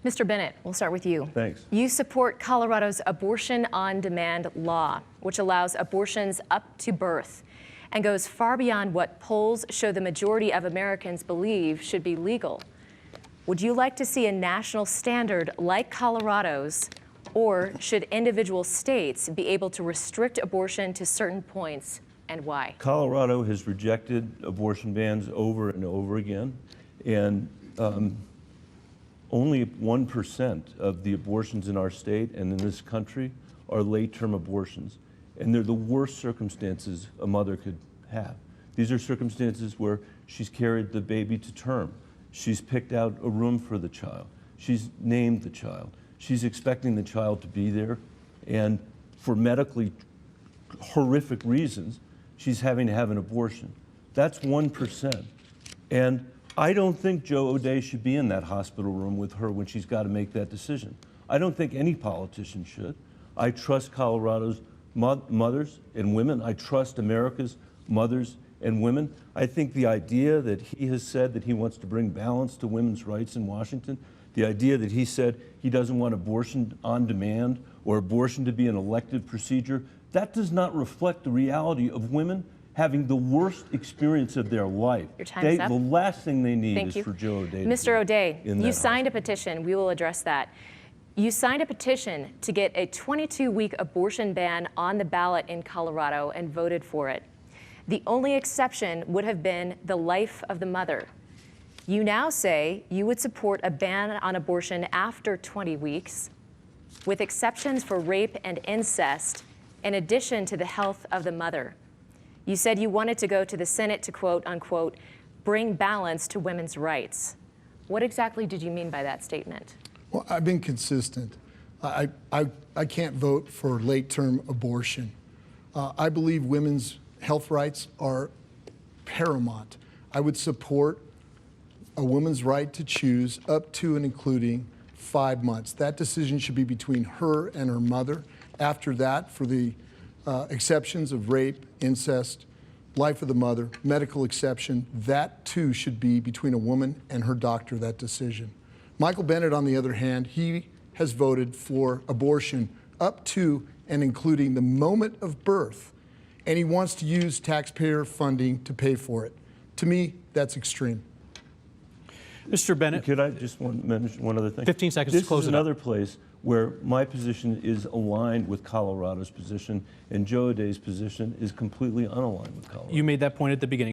Mr. Bennet, we'll start with you. Thanks. You support Colorado's abortion on demand law, which allows abortions up to birth and goes far beyond what polls show the majority of Americans believe should be legal. Would you like to see a national standard like Colorado's, or should individual states be able to restrict abortion to certain points, and why? Colorado has rejected abortion bans over and over again, and only 1% of the abortions in our state and in this country are late-term abortions. And they're the worst circumstances a mother could have. These are circumstances where she's carried the baby to term. She's picked out a room for the child. She's named the child. She's expecting the child to be there. And for medically horrific reasons, she's having to have an abortion. That's 1%. And I don't think Joe O'Dea should be in that hospital room with her when she's got to make that decision. I don't think any politician should. I trust Colorado's mothers and women. I trust America's mothers and women. I think the idea that he has said that he wants to bring balance to women's rights in Washington, the idea that he said he doesn't want abortion on demand or abortion to be an elective procedure, that does not reflect the reality of women having the worst experience of their life. Your time's up. The last thing they need Thank is you. for Joe O'Dea. Mr. O'Dea, you signed a petition. We will address that. You signed a petition to get a 22-week abortion ban on the ballot in Colorado and voted for it. The only exception would have been the life of the mother. You now say you would support a ban on abortion after 20 weeks, with exceptions for rape and incest, in addition to the health of the mother. You said you wanted to go to the Senate to, quote unquote, bring balance to women's rights. What exactly did you mean by that statement? Well, I've been consistent. I can't vote for late-term abortion. I believe women's health rights are paramount. I would support a woman's right to choose up to and including 5 months. That decision should be between her and her mother. After that, for the exceptions of rape, incest, life of the mother, medical exception, that too should be between a woman and her doctor, that decision. Michael Bennet, on the other hand, he has voted for abortion up to and including the moment of birth, and he wants to use taxpayer funding to pay for it. To me, that's extreme. Mr. Bennet. Could I just mention one other thing? 15 seconds to close it up. This is another place where my position is aligned with Colorado's position, and Joe O'Dea's position is completely unaligned with Colorado. You made that point at the beginning.